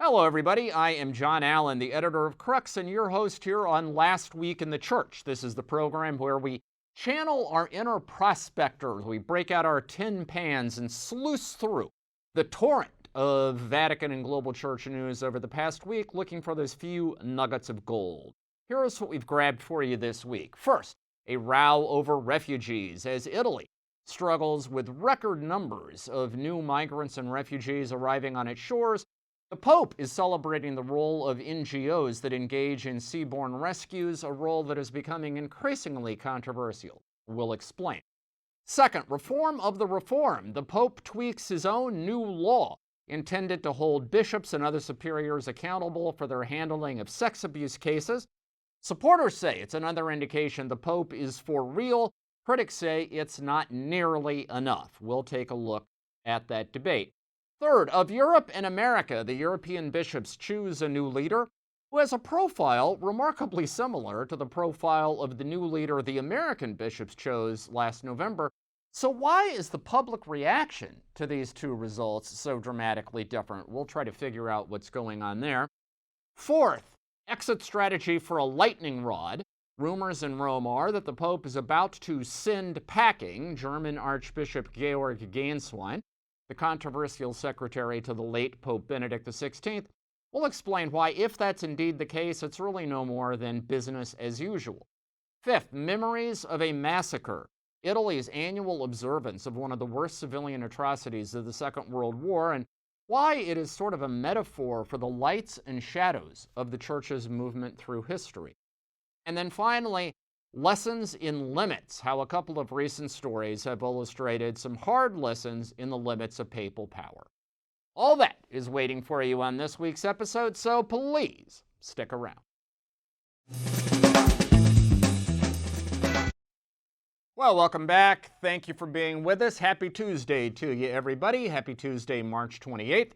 Hello, everybody. I am John Allen, the editor of Crux, and your host here on Last Week in the Church. This is the program where we channel our inner prospectors. We break out our tin pans and sluice through the torrent of Vatican and global church news over the past week, looking for those few nuggets of gold. Here's what we've grabbed for you this week. First, a row over refugees as Italy struggles with record numbers of new migrants and refugees arriving on its shores. The Pope is celebrating the role of NGOs that engage in seaborne rescues, a role that is becoming increasingly controversial. We'll explain. Second, reform of the reform. The Pope tweaks his own new law intended to hold bishops and other superiors accountable for their handling of sex abuse cases. Supporters say it's another indication the Pope is for real. Critics say it's not nearly enough. We'll take a look at that debate. Third, of Europe and America, the European bishops choose a new leader who has a profile remarkably similar to the profile of the new leader the American bishops chose last November. So why is the public reaction to these two results so dramatically different? We'll try to figure out what's going on there. Fourth, exit strategy for a lightning rod. Rumors in Rome are that the Pope is about to send packing German Archbishop Georg Gänswein, the controversial secretary to the late Pope Benedict XVI. We'll explain why, if that's indeed the case, it's really no more than business as usual. Fifth, memories of a massacre. Italy's annual observance of one of the worst civilian atrocities of the Second World War, and why it is sort of a metaphor for the lights and shadows of the Church's movement through history. And then finally, lessons in limits, how a couple of recent stories have illustrated some hard lessons in the limits of papal power. All that is waiting for you on this week's episode, so please stick around. Well, welcome back. Thank you for being with us. Happy Tuesday to you, everybody. Happy Tuesday, March 28th.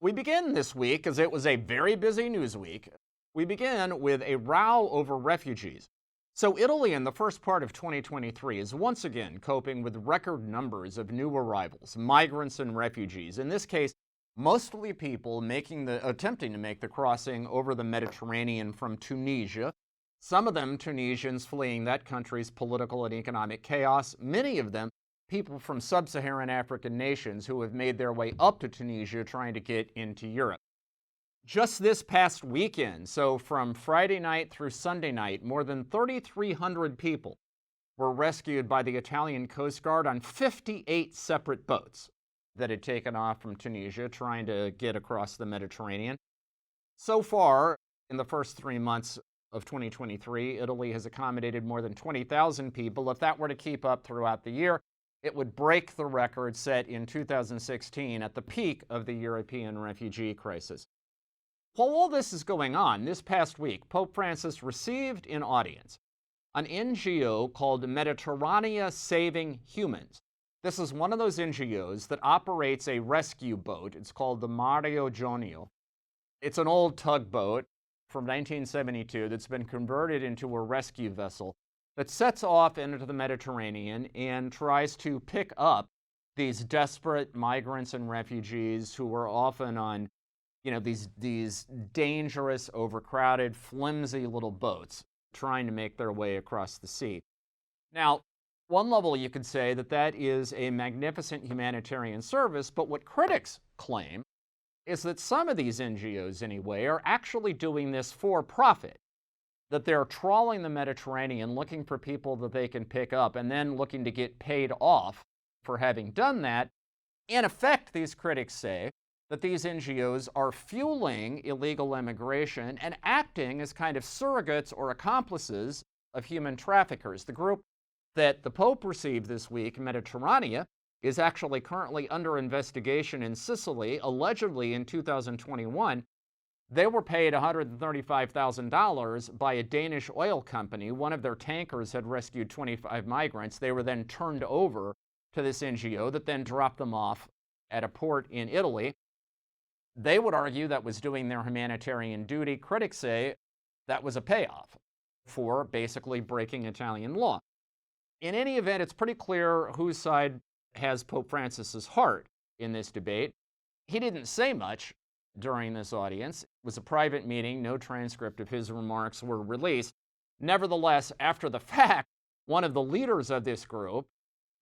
We begin this week, as it was a very busy news week. We begin with a row over refugees. So Italy in the first part of 2023 is once again coping with record numbers of new arrivals, migrants and refugees. In this case, mostly people attempting to make the crossing over the Mediterranean from Tunisia. Some of them Tunisians fleeing that country's political and economic chaos. Many of them people from sub-Saharan African nations who have made their way up to Tunisia trying to get into Europe. Just this past weekend, so from Friday night through Sunday night, more than 3,300 people were rescued by the Italian Coast Guard on 58 separate boats that had taken off from Tunisia trying to get across the Mediterranean. So far, in the first 3 months of 2023, Italy has accommodated more than 20,000 people. If that were to keep up throughout the year, it would break the record set in 2016 at the peak of the European refugee crisis. While all this is going on, this past week, Pope Francis received in audience an NGO called Mediterranea Saving Humans. This is one of those NGOs that operates a rescue boat. It's called the Mario Jonio. It's an old tugboat from 1972 that's been converted into a rescue vessel that sets off into the Mediterranean and tries to pick up these desperate migrants and refugees who are often on these dangerous, overcrowded, flimsy little boats trying to make their way across the sea. Now, one level you could say that is a magnificent humanitarian service, but what critics claim is that some of these NGOs, anyway, are actually doing this for profit, that they're trawling the Mediterranean looking for people that they can pick up and then looking to get paid off for having done that. In effect, these critics say that these NGOs are fueling illegal immigration and acting as kind of surrogates or accomplices of human traffickers. The group that the Pope received this week, Mediterranea, is actually currently under investigation in Sicily. Allegedly, in 2021, they were paid $135,000 by a Danish oil company. One of their tankers had rescued 25 migrants. They were then turned over to this NGO that then dropped them off at a port in Italy. They would argue that was doing their humanitarian duty. Critics say that was a payoff for basically breaking Italian law. In any event, it's pretty clear whose side has Pope Francis's heart in this debate. He didn't say much during this audience. It was a private meeting. No transcript of his remarks were released. Nevertheless, after the fact, one of the leaders of this group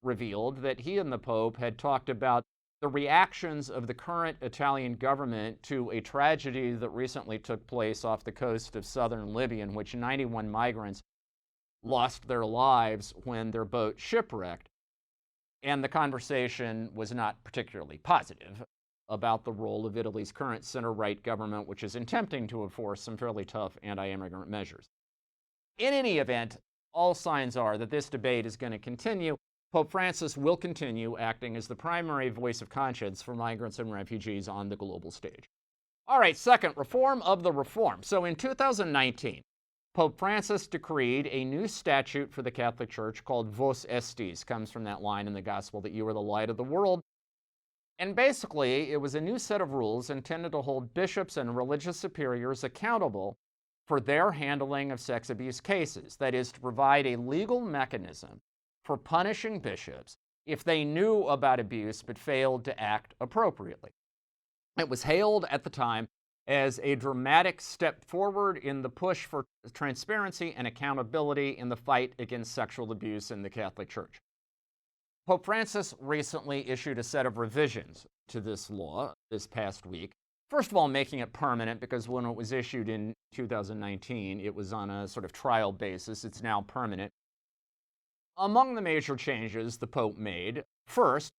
revealed that he and the Pope had talked about the reactions of the current Italian government to a tragedy that recently took place off the coast of southern Libya, in which 91 migrants lost their lives when their boat shipwrecked. And the conversation was not particularly positive about the role of Italy's current center-right government, which is attempting to enforce some fairly tough anti-immigrant measures. In any event, all signs are that this debate is going to continue. Pope Francis will continue acting as the primary voice of conscience for migrants and refugees on the global stage. All right, second, reform of the reform. So in 2019, Pope Francis decreed a new statute for the Catholic Church called Vos Estis, comes from that line in the Gospel that you are the light of the world. And basically, it was a new set of rules intended to hold bishops and religious superiors accountable for their handling of sex abuse cases. That is, to provide a legal mechanism for punishing bishops if they knew about abuse but failed to act appropriately. It was hailed at the time as a dramatic step forward in the push for transparency and accountability in the fight against sexual abuse in the Catholic Church. Pope Francis recently issued a set of revisions to this law this past week. First of all, making it permanent, because when it was issued in 2019, it was on a sort of trial basis. It's now permanent. Among the major changes the Pope made, first,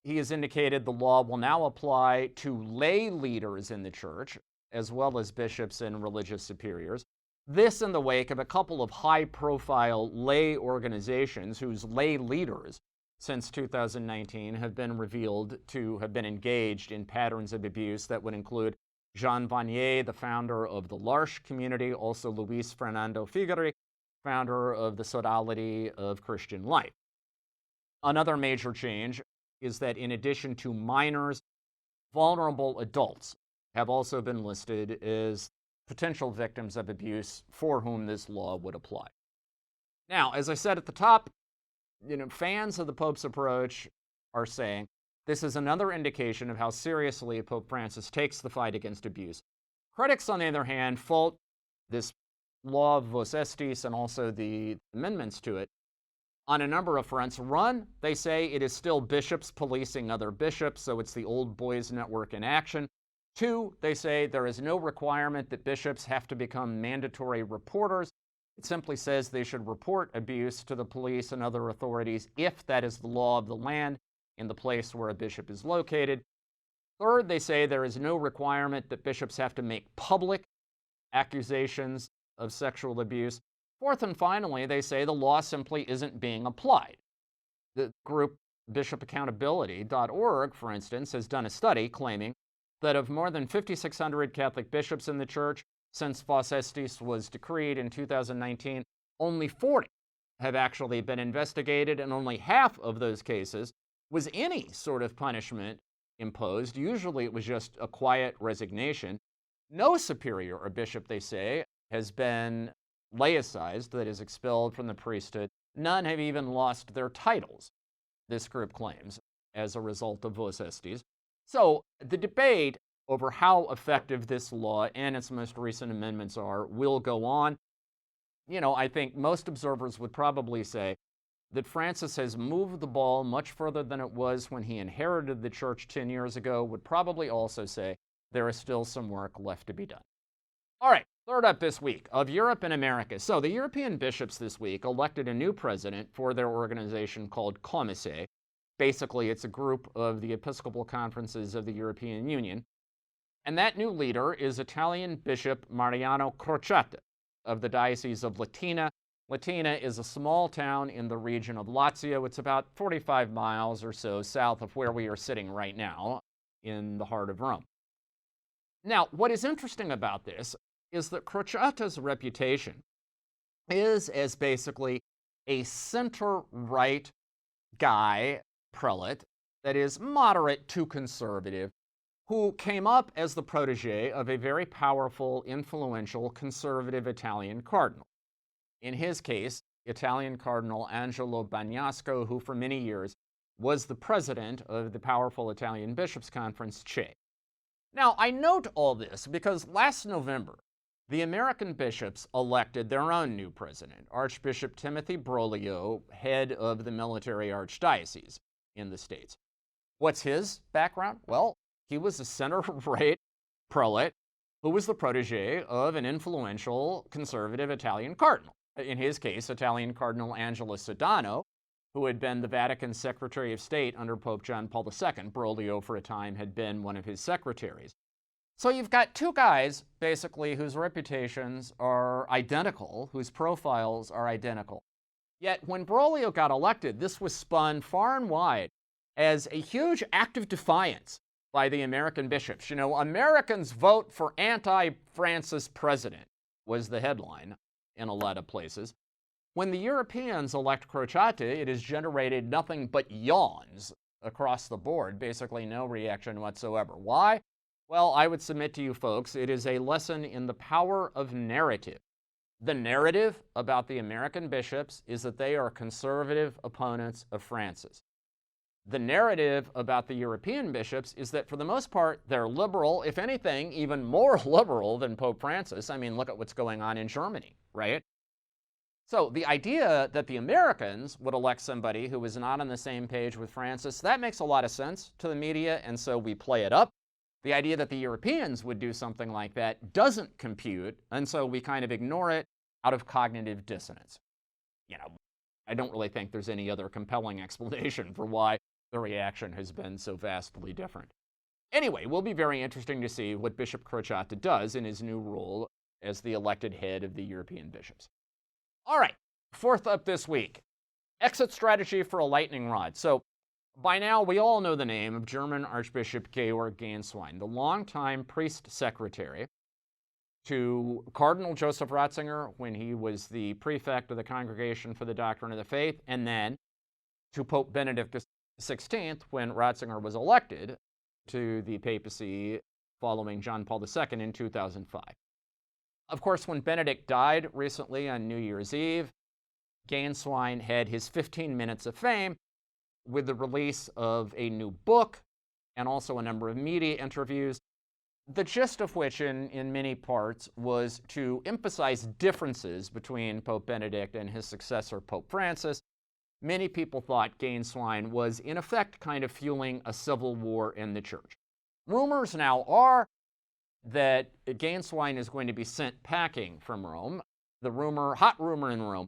he has indicated the law will now apply to lay leaders in the church, as well as bishops and religious superiors. This in the wake of a couple of high-profile lay organizations whose lay leaders since 2019 have been revealed to have been engaged in patterns of abuse that would include Jean Vanier, the founder of the L'Arche community, also Luis Fernando Figari, founder of the Sodality of Christian Life. Another major change is that in addition to minors, vulnerable adults have also been listed as potential victims of abuse for whom this law would apply. Now, as I said at the top, fans of the Pope's approach are saying this is another indication of how seriously Pope Francis takes the fight against abuse. Critics, on the other hand, fault this law of Vos Estis and also the amendments to it on a number of fronts. One, they say it is still bishops policing other bishops, so it's the old boys network in action. Two, they say there is no requirement that bishops have to become mandatory reporters. It simply says they should report abuse to the police and other authorities if that is the law of the land in the place where a bishop is located. Third, they say there is no requirement that bishops have to make public accusations of sexual abuse. Fourth and finally, they say the law simply isn't being applied. The group bishopaccountability.org, for instance, has done a study claiming that of more than 5,600 Catholic bishops in the church, since Vos Estis was decreed in 2019, only 40 have actually been investigated, and only half of those cases was any sort of punishment imposed. Usually it was just a quiet resignation. No superior or bishop, they say, has been laicized, that is, expelled from the priesthood. None have even lost their titles, this group claims, as a result of Vos Estis. So the debate over how effective this law and its most recent amendments are will go on. I think most observers would probably say that Francis has moved the ball much further than it was when he inherited the church 10 years ago, would probably also say there is still some work left to be done. All right, third up this week, of Europe and America. So the European bishops this week elected a new president for their organization called Comice. Basically, it's a group of the Episcopal conferences of the European Union. And that new leader is Italian Bishop Mariano Crociata of the Diocese of Latina. Latina is a small town in the region of Lazio. It's about 45 miles or so south of where we are sitting right now in the heart of Rome. Now, what is interesting about this is that Crociata's reputation is as basically a center-right guy, prelate, that is moderate to conservative, who came up as the protege of a very powerful, influential, conservative Italian cardinal. In his case, Italian Cardinal Angelo Bagnasco, who for many years was the president of the powerful Italian Bishops' Conference, CE. Now, I note all this because last November, the American bishops elected their own new president, Archbishop Timothy Broglio, head of the military archdiocese in the States. What's his background? Well, he was a center-right prelate who was the protege of an influential conservative Italian cardinal. In his case, Italian Cardinal Angelo Sodano, who had been the Vatican Secretary of State under Pope John Paul II. Broglio, for a time, had been one of his secretaries. So you've got two guys, basically, whose reputations are identical, whose profiles are identical. Yet when Broglio got elected, this was spun far and wide as a huge act of defiance by the American bishops. You know, Americans vote for anti-Francis president, was the headline in a lot of places. When the Europeans elect Crociati, it has generated nothing but yawns across the board, basically no reaction whatsoever. Why? Well, I would submit to you folks, it is a lesson in the power of narrative. The narrative about the American bishops is that they are conservative opponents of Francis. The narrative about the European bishops is that for the most part, they're liberal, if anything, even more liberal than Pope Francis. I mean, look at what's going on in Germany, right? So the idea that the Americans would elect somebody who was not on the same page with Francis, that makes a lot of sense to the media, and so we play it up. The idea that the Europeans would do something like that doesn't compute, and so we kind of ignore it out of cognitive dissonance. You know, I don't really think there's any other compelling explanation for why the reaction has been so vastly different. Anyway, it will be very interesting to see what Bishop Crociati does in his new role as the elected head of the European bishops. All right, fourth up this week, exit strategy for a lightning rod. So by now, we all know the name of German Archbishop Georg Gänswein, the longtime priest secretary to Cardinal Joseph Ratzinger when he was the prefect of the Congregation for the Doctrine of the Faith, and then to Pope Benedict XVI when Ratzinger was elected to the papacy following John Paul II in 2005. Of course, when Benedict died recently on New Year's Eve, Gänswein had his 15 minutes of fame with the release of a new book and also a number of media interviews, the gist of which in many parts was to emphasize differences between Pope Benedict and his successor, Pope Francis. Many people thought Gänswein was, in effect, kind of fueling a civil war in the church. Rumors now are that Gänswein is going to be sent packing from Rome. The hot rumor in Rome,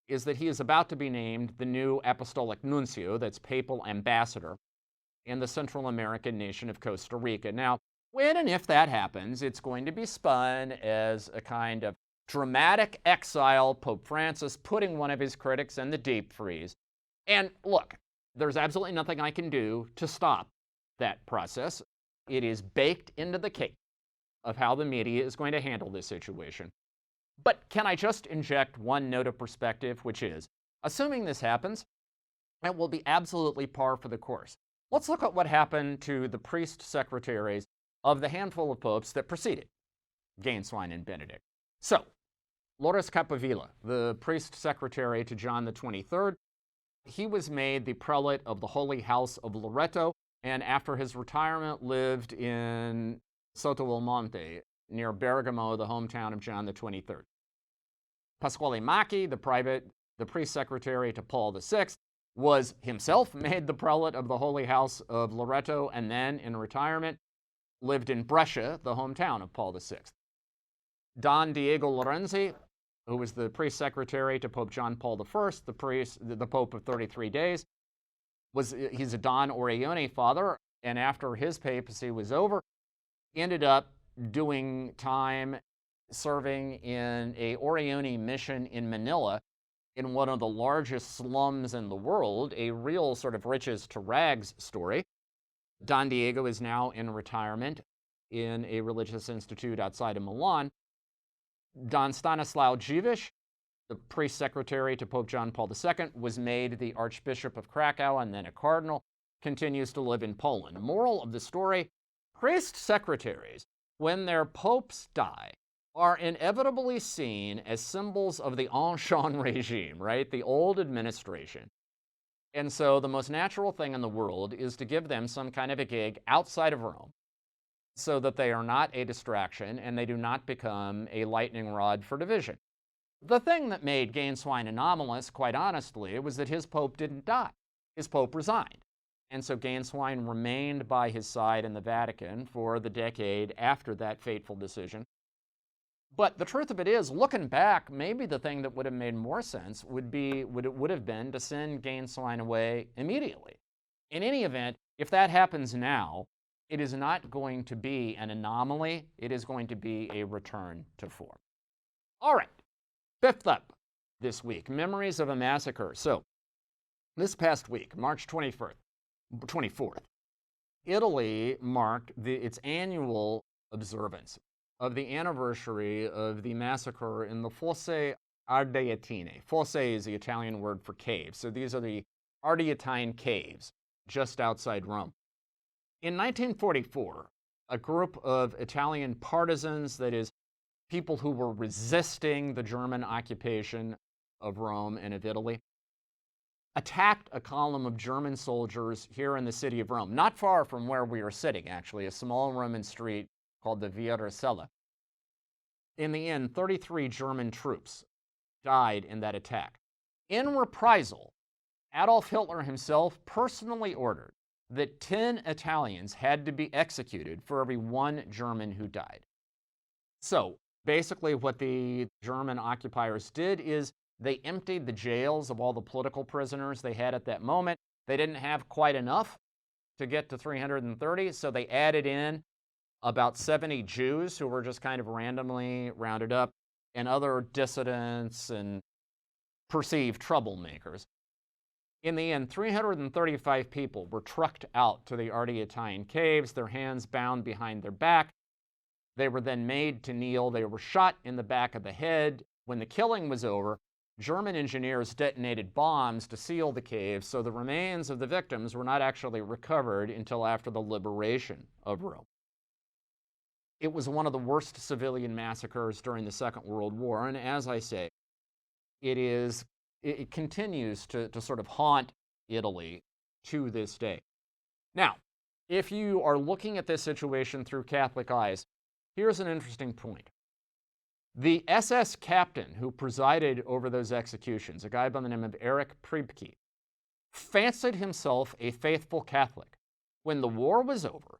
is that he is about to be named the new apostolic nuncio, that's papal ambassador, in the Central American nation of Costa Rica. Now, when and if that happens, it's going to be spun as a kind of dramatic exile, Pope Francis putting one of his critics in the deep freeze. And look, there's absolutely nothing I can do to stop that process. It is baked into the cake of how the media is going to handle this situation. But can I just inject one note of perspective, which is, assuming this happens, it will be absolutely par for the course. Let's look at what happened to the priest secretaries of the handful of popes that preceded Gänswein and Benedict. So, Loris Capovilla, the priest secretary to John the 23rd, he was made the prelate of the Holy House of Loreto, and after his retirement lived in Sotto il Monte, near Bergamo, the hometown of John the 23rd. Pasquale Macchi, the priest secretary to Paul VI, was himself made the prelate of the Holy House of Loreto, and then, in retirement, lived in Brescia, the hometown of Paul VI. Don Diego Lorenzi, who was the priest secretary to Pope John Paul I, the Pope of 33 days, he's a Don Orione father, and after his papacy was over, ended up doing time serving in a Orione mission in Manila in one of the largest slums in the world, a real sort of riches to rags story. Don Diego is now in retirement in a religious institute outside of Milan. Don Stanislaw Dziwisz, the priest secretary to Pope John Paul II, was made the Archbishop of Krakow and then a cardinal, continues to live in Poland. The moral of the story, priest secretaries, when their popes die, are inevitably seen as symbols of the ancien regime, right? The old administration. And so the most natural thing in the world is to give them some kind of a gig outside of Rome, so that they are not a distraction and they do not become a lightning rod for division. The thing that made Gänswein anomalous, quite honestly, was that his pope didn't die. His pope resigned. And so Gänswein remained by his side in the Vatican for the decade after that fateful decision. But the truth of it is, looking back, maybe the thing that would have made more sense would have been to send Gänswein away immediately. In any event, if that happens now, it is not going to be an anomaly. It is going to be a return to form. All right, fifth up this week, memories of a massacre. So this past week, March 24th, Italy marked its annual observance of the anniversary of the massacre in the Fosse Ardeatine. Fosse is the Italian word for cave. So these are the Ardeatine caves just outside Rome. In 1944, a group of Italian partisans, that is, people who were resisting the German occupation of Rome and of Italy, attacked a column of German soldiers here in the city of Rome, not far from where we are sitting, actually, a small Roman street called the Via Rasella. In the end, 33 German troops died in that attack. In reprisal, Adolf Hitler himself personally ordered that 10 Italians had to be executed for every one German who died. So basically what the German occupiers did is they emptied the jails of all the political prisoners they had at that moment. They didn't have quite enough to get to 330, so they added in about 70 Jews who were just kind of randomly rounded up, and other dissidents and perceived troublemakers. In the end, 335 people were trucked out to the Ardeatine caves, their hands bound behind their back. They were then made to kneel. They were shot in the back of the head. When the killing was over, German engineers detonated bombs to seal the caves, so the remains of the victims were not actually recovered until after the liberation of Rome. It was one of the worst civilian massacres during the Second World War, and as I say, it continues to sort of haunt Italy to this day. Now, if you are looking at this situation through Catholic eyes, here's an interesting point. The SS captain who presided over those executions, a guy by the name of Erich Priebke, fancied himself a faithful Catholic. When the war was over,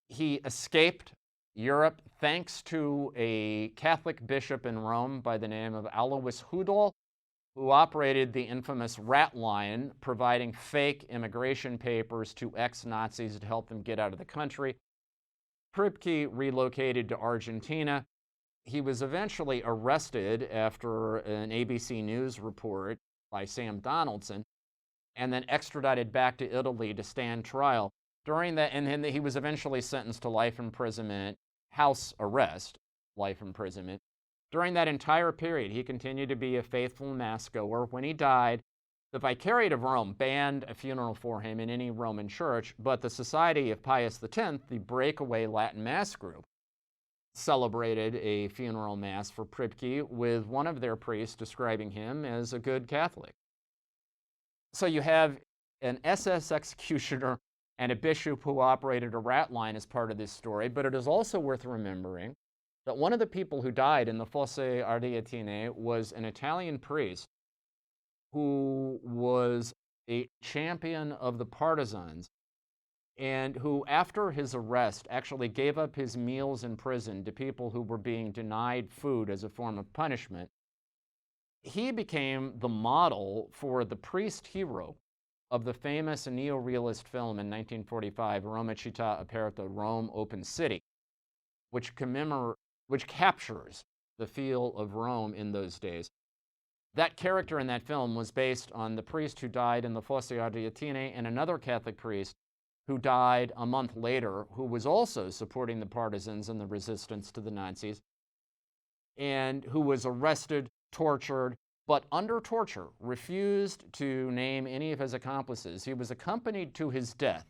he escaped Europe thanks to a Catholic bishop in Rome by the name of Alois Hudol, who operated the infamous rat line, providing fake immigration papers to ex-Nazis to help them get out of the country. Priebke relocated to Argentina. He was eventually arrested after an ABC News report by Sam Donaldson, and then extradited back to Italy to stand trial. During that, and then he was eventually sentenced to life imprisonment, house arrest, life imprisonment. During that entire period, he continued to be a faithful mass goer. When he died, the Vicariate of Rome banned a funeral for him in any Roman church, but the Society of Pius X, the breakaway Latin Mass group, celebrated a funeral mass for Priebke with one of their priests describing him as a good Catholic. So you have an SS executioner and a bishop who operated a rat line as part of this story, but it is also worth remembering that one of the people who died in the Fosse Ardeatine was an Italian priest who was a champion of the partisans and who, after his arrest, actually gave up his meals in prison to people who were being denied food as a form of punishment. He became the model for the priest hero of the famous neo-realist film in 1945, Roma Città Aperta, Rome Open City, which captures the feel of Rome in those days. That character in that film was based on the priest who died in the Fosse Ardeatine and another Catholic priest who died a month later, who was also supporting the partisans in the resistance to the Nazis, and who was arrested, tortured, but under torture, refused to name any of his accomplices. He was accompanied to his death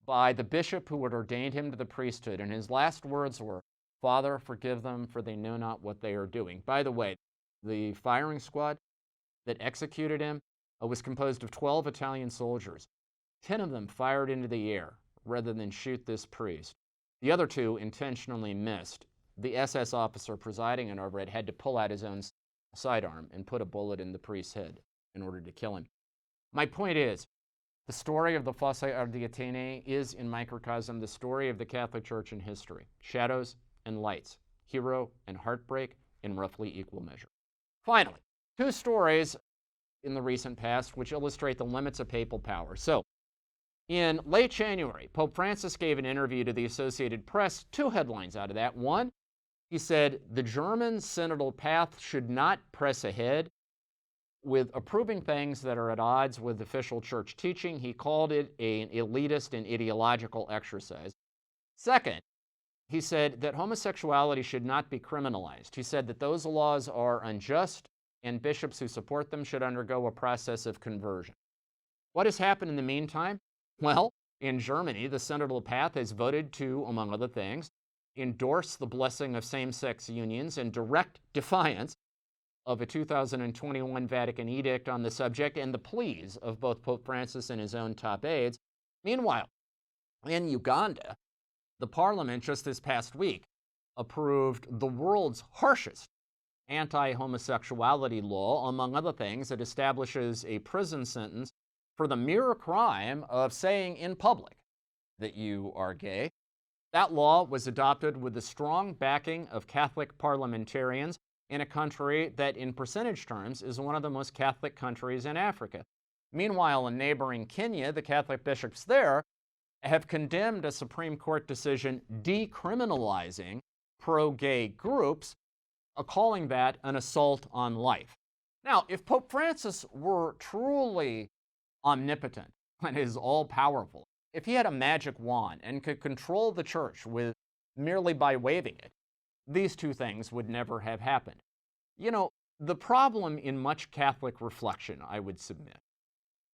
by the bishop who had ordained him to the priesthood, and his last words were, "Father, forgive them, for they know not what they are doing." By the way, the firing squad that executed him was composed of 12 Italian soldiers. 10 of them fired into the air rather than shoot this priest. The other two intentionally missed. The SS officer presiding over it had to pull out his own sidearm and put a bullet in the priest's head in order to kill him. My point is, the story of the Fosse Ardeatine is, in microcosm, the story of the Catholic Church in history. Shadows and lights, hero and heartbreak in roughly equal measure. Finally, two stories in the recent past which illustrate the limits of papal power. So, in late January, Pope Francis gave an interview to the Associated Press. Two headlines out of that. One, he said the German synodal path should not press ahead with approving things that are at odds with official church teaching. He called it an elitist and ideological exercise. Second, he said that homosexuality should not be criminalized. He said that those laws are unjust and bishops who support them should undergo a process of conversion. What has happened in the meantime? Well, in Germany, the synodal path has voted to, among other things, endorse the blessing of same-sex unions in direct defiance of a 2021 Vatican edict on the subject and the pleas of both Pope Francis and his own top aides. Meanwhile, in Uganda, the parliament just this past week approved the world's harshest anti-homosexuality law, among other things. It establishes a prison sentence for the mere crime of saying in public that you are gay. That law was adopted with the strong backing of Catholic parliamentarians in a country that, in percentage terms, is one of the most Catholic countries in Africa. Meanwhile, in neighboring Kenya, the Catholic bishops there have condemned a Supreme Court decision decriminalizing pro-gay groups, calling that an assault on life. Now, if Pope Francis were truly omnipotent and is all-powerful, if he had a magic wand and could control the church with merely by waving it, these two things would never have happened. You know, the problem in much Catholic reflection, I would submit,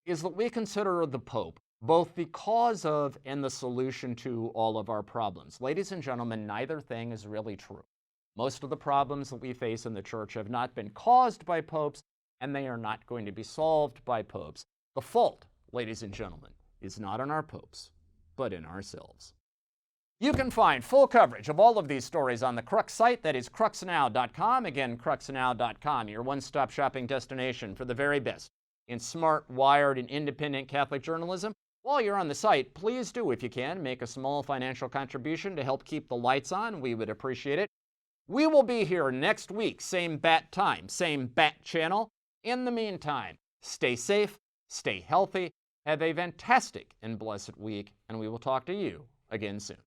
is that we consider the Pope both the cause of and the solution to all of our problems. Ladies and gentlemen, neither thing is really true. Most of the problems that we face in the church have not been caused by popes, and they are not going to be solved by popes. The fault, ladies and gentlemen, is not in our popes, but in ourselves. You can find full coverage of all of these stories on the Crux site. That is cruxnow.com. Again, cruxnow.com, your one-stop shopping destination for the very best in smart, wired, and independent Catholic journalism. While you're on the site, please do, if you can, make a small financial contribution to help keep the lights on. We would appreciate it. We will be here next week, same bat time, same bat channel. In the meantime, stay safe, stay healthy, have a fantastic and blessed week, and we will talk to you again soon.